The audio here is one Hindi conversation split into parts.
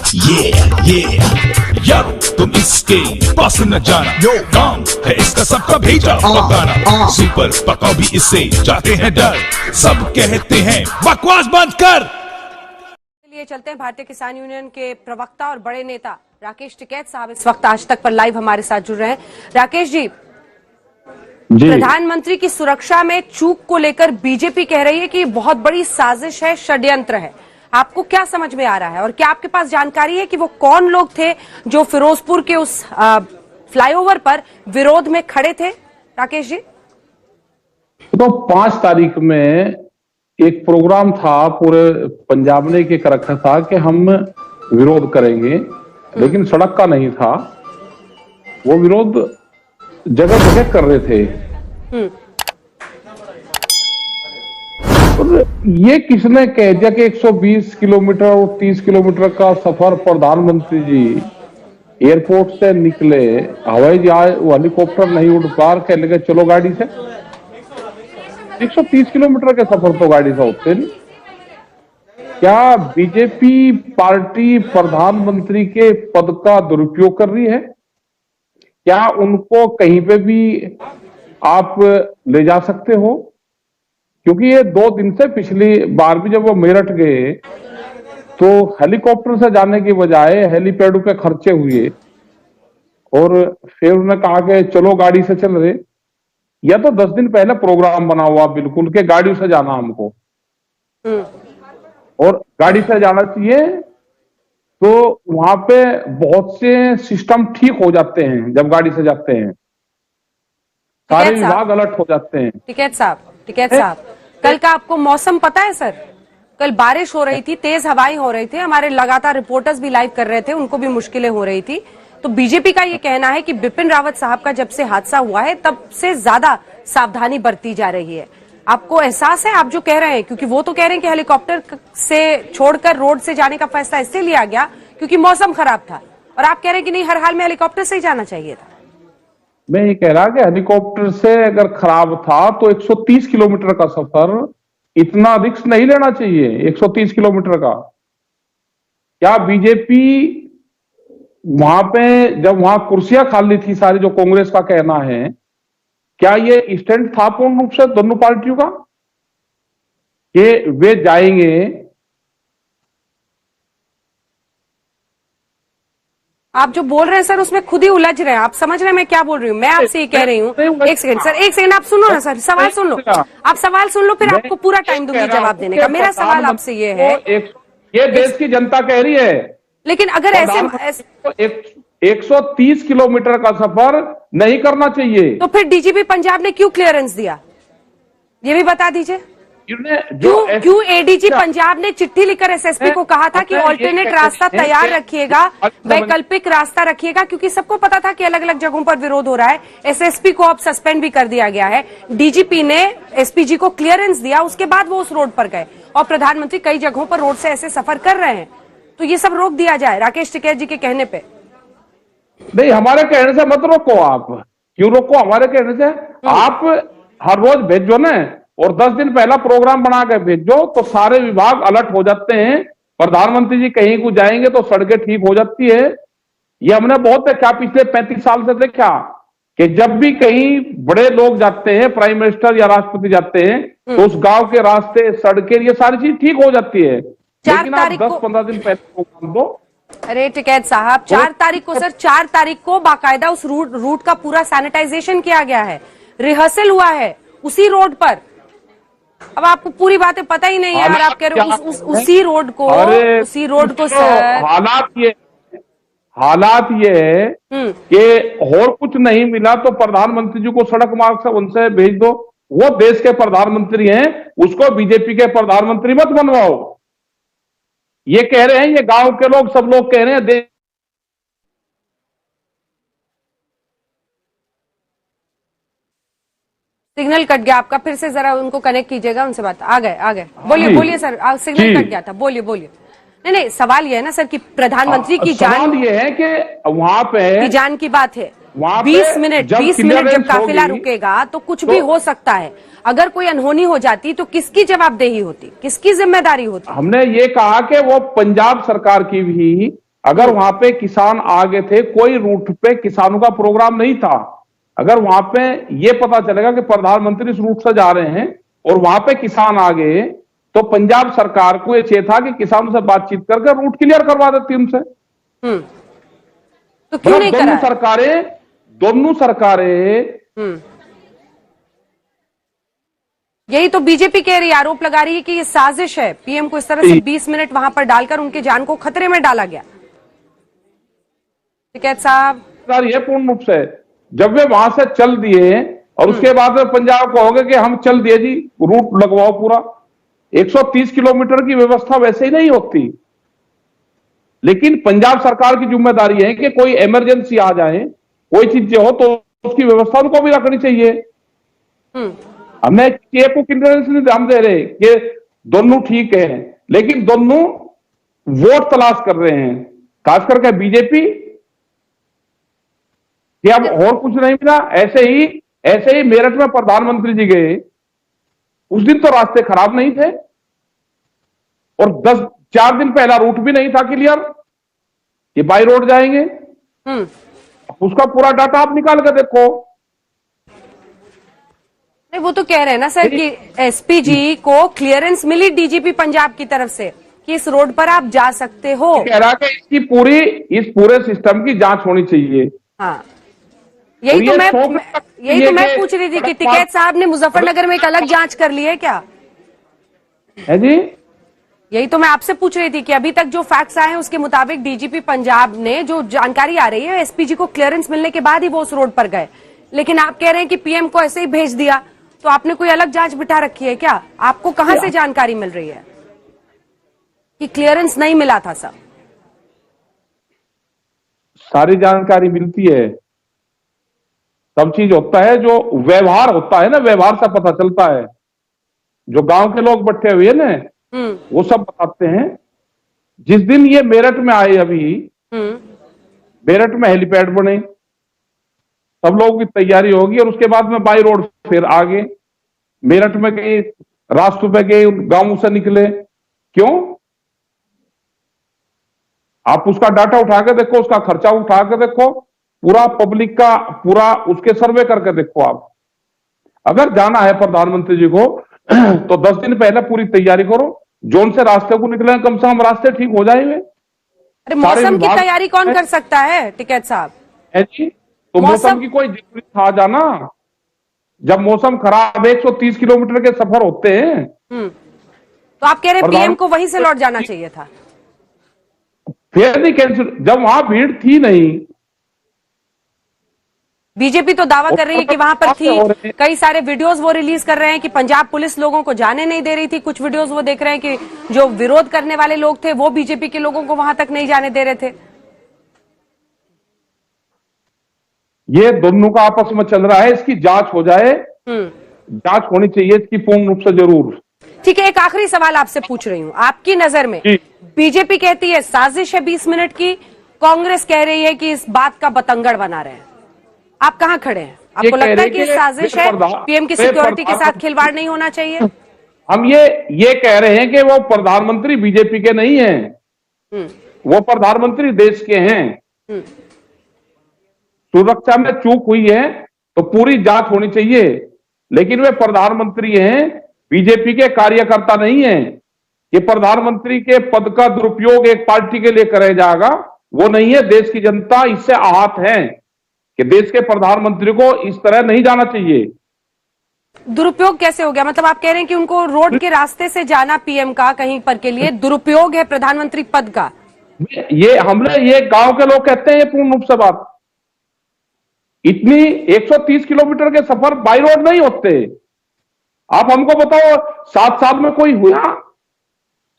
ये यारो तुम इसके पास न जाना, यो काम है इसका सबका भेजा पकाना। सुपर पकाओ भी इससे जाते हैं डर, सब कहते हैं बकवास बंद कर। चलिए चलते हैं भारतीय किसान यूनियन के प्रवक्ता और बड़े नेता राकेश टिकैत साहब इस वक्त आज तक पर लाइव हमारे साथ जुड़ रहे हैं। राकेश जी, प्रधानमंत्री की सुरक्षा में चूक को लेकर बीजेपी कह रही है कि बहुत बड़ी साजिश है, षड्यंत्र है। आपको क्या समझ में आ रहा है और क्या आपके पास जानकारी है कि वो कौन लोग थे जो फिरोजपुर के उस फ्लाईओवर पर विरोध में खड़े थे? राकेश जी, तो 5 तारीख में एक प्रोग्राम था, पूरे पंजाब ने एक रखा था कि हम विरोध करेंगे, लेकिन सड़क का नहीं था। वो विरोध जगह जगह कर रहे थे। और ये किसने कह दिया कि 120 किलोमीटर और 30 किलोमीटर का सफर प्रधानमंत्री जी एयरपोर्ट से निकले, हवाई जहाज हेलीकॉप्टर नहीं उड़ पार, कह लगे चलो गाड़ी से। 130 किलोमीटर के सफर तो गाड़ी से होते नहीं। क्या बीजेपी पार्टी प्रधानमंत्री के पद का दुरुपयोग कर रही है? क्या उनको कहीं पे भी आप ले जा सकते हो? क्योंकि ये 2 दिन से, पिछली बार भी जब वो मेरठ गए तो हेलीकॉप्टर से जाने की बजाय हेलीपैड पे खर्चे हुए और फिर उन्होंने कहा कि चलो गाड़ी से चल रहे। या तो 10 दिन पहले प्रोग्राम बना हुआ बिल्कुल के गाड़ी से जाना हमको, और गाड़ी से जाना चाहिए। तो वहां पे बहुत से सिस्टम ठीक हो जाते हैं जब गाड़ी से जाते हैं, सारे विभाग अलर्ट हो जाते हैं। टिकैत साहब, कल का आपको मौसम पता है सर? कल बारिश हो रही थी, तेज हवाएं हो रही थी, हमारे लगातार रिपोर्टर्स भी लाइव कर रहे थे, उनको भी मुश्किलें हो रही थी। तो बीजेपी का ये कहना है कि बिपिन रावत साहब का जब से हादसा हुआ है तब से ज्यादा सावधानी बरती जा रही है। आपको एहसास है, आप जो कह रहे हैं, क्योंकि वो तो कह रहे हैं कि हेलीकॉप्टर से छोड़कर रोड से जाने का फैसला इससे लिया गया क्योंकि मौसम खराब था, और आप कह रहे हैं कि नहीं, हर हाल में हेलीकॉप्टर से ही जाना चाहिए था। मैं ये कह रहा कि हेलीकॉप्टर से अगर खराब था तो 130 किलोमीटर का सफर, इतना रिस्क नहीं लेना चाहिए। 130 किलोमीटर का क्या बीजेपी वहां पे, जब वहां कुर्सियां खाली थी सारी, जो कांग्रेस का कहना है, क्या ये स्टैंड था पूर्ण रूप से दोनों पार्टियों का कि वे जाएंगे? आप जो बोल रहे हैं सर उसमें खुद ही उलझ रहे हैं। आप समझ रहे हैं मैं क्या बोल रही हूँ? मैं आपसे ये कह रही हूँ, एक सेकंड आप सुनो ना सर, सवाल सुन लो, आप सवाल सुन लो, फिर आपको पूरा टाइम दूंगी जवाब देने का। मेरा सवाल आपसे ये है, ये देश की जनता कह रही है, लेकिन अगर ऐसे 130 किलोमीटर का सफर नहीं करना चाहिए तो फिर डीजीपी पंजाब ने क्यों क्लियरेंस दिया, ये भी बता दीजिए। क्यों एडीजी पंजाब ने चिट्ठी लिखकर एसएसपी को कहा था कि ऑल्टरनेट रास्ता तैयार रखिएगा, वैकल्पिक रास्ता रखिएगा, क्योंकि सबको पता था कि अलग अलग जगहों पर विरोध हो रहा है। एसएसपी को अब सस्पेंड भी कर दिया गया है। डीजीपी ने एसपीजी को क्लियरेंस दिया, उसके बाद वो उस रोड पर गए, और प्रधानमंत्री कई जगहों पर रोड से ऐसे सफर कर रहे हैं, तो ये सब रोक दिया जाए राकेश टिकैत जी के कहने पे। नहीं, हमारे कहने से मत रोको। आप क्यों रोको? हमारे कहने से आप हर रोज भेजो ना, और 10 दिन पहला प्रोग्राम बना के भेजो, तो सारे विभाग अलर्ट हो जाते हैं। प्रधानमंत्री जी कहीं को जाएंगे तो सड़कें ठीक हो जाती है। ये हमने बहुत देखा, पिछले 35 साल से देखा कि जब भी कहीं बड़े लोग जाते हैं, प्राइम मिनिस्टर या राष्ट्रपति जाते हैं, तो उस गांव के रास्ते, सड़कें, ये सारी चीज ठीक हो जाती है। लेकिन आप 10-15 दिन पहले प्रोग्राम दो। अरे टिकैत साहब, 4 तारीख को सर, 4 तारीख को बाकायदा उस रूट का पूरा सैनिटाइजेशन किया गया है, रिहर्सल हुआ है उसी रोड पर। अब आपको पूरी बातें पता ही नहीं है यार, आप कह रहे हो उसी रोड को सर। हालात ये है कि और कुछ नहीं मिला तो प्रधानमंत्री जी को सड़क मार्ग से उनसे भेज दो। वो देश के प्रधानमंत्री हैं, उसको बीजेपी के प्रधानमंत्री मत बनवाओ। ये कह रहे हैं, ये गांव के लोग, सब लोग कह रहे हैं सिग्नल कट गया आपका, फिर से जरा उनको कनेक्ट कीजिएगा, उनसे बात। आ गए बोलिए सर, सिग्नल कट गया था, बोलिए। नहीं, सवाल ये है ना सर कि प्रधानमंत्री की जान, ये है कि वहां पे जान की बात है। 20 मिनट जब काफिला रुकेगा तो कुछ भी हो सकता है। अगर कोई अनहोनी हो जाती तो किसकी जवाबदेही होती, किसकी जिम्मेदारी होती? हमने ये कहा कि वो पंजाब सरकार की भी अगर वहां पे किसान आ गए थे, कोई रूट पे किसानों का प्रोग्राम नहीं था, अगर वहां पे ये पता चलेगा कि प्रधानमंत्री इस रूट से जा रहे हैं और वहां पे किसान आ गए, तो पंजाब सरकार को यह चाहिए था कि किसानों से बातचीत करके रूट क्लियर करवा देती उनसे। तो क्यों नहीं करा? दोनों सरकारें यही तो बीजेपी कह रही है, आरोप लगा रही है कि ये साजिश है, पीएम को इस तरह से 20 मिनट वहां पर डालकर उनकी जान को खतरे में डाला गया। टिकैत साहब, नहीं, वो तो कह रहे हैं ना सर कि एसपी जी को क्लियरेंस मिली डीजीपी पंजाब की तरफ से कि इस रोड पर आप जा सकते हो। कह रहा कि इस पूरे सिस्टम की जांच होनी चाहिए। हाँ, यही तो मैं पूछ रही थी कि टिकैत साहब ने मुजफ्फरनगर में एक अलग जांच कर ली है क्या? है जी, यही तो मैं आपसे पूछ रही थी कि अभी तक जो फैक्ट्स आए हैं उसके मुताबिक डीजीपी पंजाब ने जो जानकारी आ रही है, एसपीजी को क्लियरेंस मिलने के बाद ही वो उस रोड पर गए, लेकिन आप कह रहे हैं कि पीएम को ऐसे ही भेज दिया, तो आपने कोई अलग जांच बिठा रखी है क्या? आपको कहां से जानकारी मिल रही है कि क्लियरेंस नहीं मिला था? सारी जानकारी मिलती है, सब चीज होता है, जो व्यवहार होता है ना, व्यवहार से पता चलता है। जो गांव के लोग बैठे हुए ना, वो सब बताते हैं। जिस दिन ये मेरठ में आए, अभी मेरठ में हेलीपैड बने, सब लोगों की तैयारी होगी और उसके बाद में बाई रोड फिर आगे मेरठ में गए, रास्तों पे गए, गांव से निकले। क्यों? आप उसका डाटा उठा के देखो, उसका खर्चा उठा के देखो, पूरा पब्लिक का पूरा उसके सर्वे करके देखो। आप अगर जाना है प्रधानमंत्री जी को तो 10 दिन पहले पूरी तैयारी करो। जोन से रास्ते को निकले, कम से कम रास्ते ठीक हो जाएंगे। अरे मौसम की तैयारी कौन कर सकता है टिकैत साहब? है जी, तो मौसम की कोई जरूरत था जाना? जब मौसम खराब है, 130 किलोमीटर के सफर होते हैं। तो आप कह रहे हैं पीएम को वहीं से लौट जाना चाहिए था? फिर नहीं कैंसिल, जब वहां भीड़ थी नहीं। बीजेपी तो दावा कर रही है कि वहां पर थी, कई सारे वीडियोस वो रिलीज कर रहे हैं कि पंजाब पुलिस लोगों को जाने नहीं दे रही थी। कुछ वीडियोस वो देख रहे हैं कि जो विरोध करने वाले लोग थे वो बीजेपी के लोगों को वहां तक नहीं जाने दे रहे थे। ये दोनों का आपस में चल रहा है, इसकी जांच हो जाए, जांच होनी चाहिए इसकी पूर्ण रूप से जरूर। ठीक है, एक आखिरी सवाल आपसे पूछ रही हूँ, आपकी नजर में बीजेपी कहती है साजिश है 20 मिनट की, कांग्रेस कह रही है कि इस बात का बतंगड़ बना रहे हैं, आप कहां खड़े हैं? आपको लगता है कि साजिश है, पीएम की सिक्योरिटी के साथ खिलवाड़ नहीं होना चाहिए? हम ये कह रहे हैं कि वो प्रधानमंत्री बीजेपी के नहीं हैं, वो प्रधानमंत्री देश के हैं। सुरक्षा में चूक हुई है तो पूरी जांच होनी चाहिए, लेकिन वे प्रधानमंत्री हैं, बीजेपी के कार्यकर्ता नहीं हैं। कि प्रधानमंत्री के पद का दुरुपयोग एक पार्टी के लिए करा जाएगा, वो नहीं है। देश की जनता इससे आहत है कि देश के प्रधानमंत्री को इस तरह नहीं जाना चाहिए। दुरुपयोग कैसे हो गया? मतलब आप कह रहे हैं कि उनको रोड के रास्ते से जाना पीएम का कहीं पर के लिए दुरुपयोग है प्रधानमंत्री पद का? ये गांव के लोग कहते हैं, ये पूर्ण रूप से बात। इतनी 130 किलोमीटर के सफर बाई रोड नहीं होते। आप हमको बताओ, 7 साल में कोई हुआ?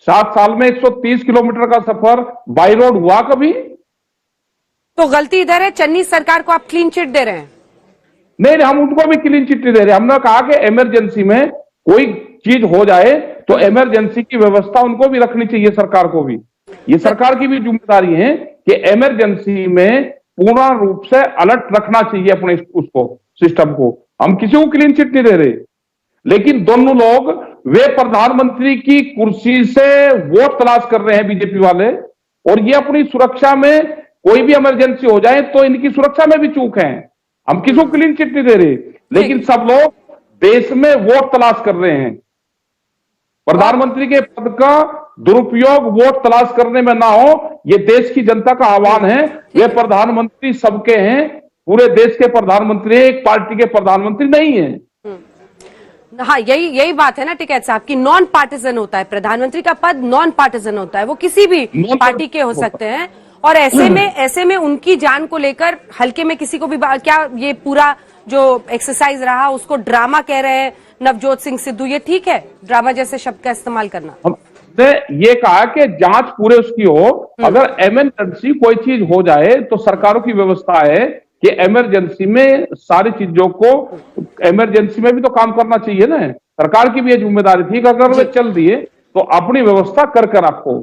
7 साल में 130 किलोमीटर का सफर बाई रोड हुआ कभी? तो गलती इधर है, चन्नी सरकार को आप क्लीन चिट दे रहे हैं? नहीं, हम उनको भी क्लीन चिट दे रहे हैं। हमने कहा कि इमरजेंसी में कोई चीज हो जाए तो इमरजेंसी की व्यवस्था उनको भी रखनी चाहिए, सरकार को भी। ये सरकार की भी जिम्मेदारी है कि इमरजेंसी में पूर्ण रूप से अलर्ट रखना चाहिए अपने उसको, सिस्टम को। हम किसी को क्लीन चिट नहीं दे रहे, लेकिन दोनों लोग वे प्रधानमंत्री की कुर्सी से वोट तलाश कर रहे हैं बीजेपी वाले, और ये अपनी सुरक्षा में कोई भी इमरजेंसी हो जाए तो इनकी सुरक्षा में भी चूक है। हम किसी को क्लीन चिट नहीं दे रहे, लेकिन सब लोग देश में वोट तलाश कर रहे हैं। प्रधानमंत्री के पद का दुरुपयोग वोट तलाश करने में ना हो, ये देश की जनता का आह्वान है। वे प्रधानमंत्री सबके हैं, पूरे देश के प्रधानमंत्री, एक पार्टी के प्रधानमंत्री नहीं है। हाँ, यही बात है ना टिकैत साहब की, नॉन पार्टिजन होता है प्रधानमंत्री का पद, नॉन पार्टिजन होता है, वो किसी भी पार्टी के हो सकते हैं। और ऐसे में उनकी जान को लेकर हल्के में किसी को भी क्या ये पूरा जो एक्सरसाइज रहा उसको ड्रामा कह रहे हैं नवजोत सिंह सिद्धू, ये ठीक है ड्रामा जैसे शब्द का इस्तेमाल करना? हमने ये कहा कि जांच पूरे उसकी हो। अगर इमरजेंसी कोई चीज हो जाए तो सरकारों की व्यवस्था है कि इमरजेंसी में सारी चीजों को, इमरजेंसी में भी तो काम करना चाहिए ना। सरकार की भी ये जिम्मेदारी थी कि अगर वे चल दिए तो अपनी व्यवस्था कर आपको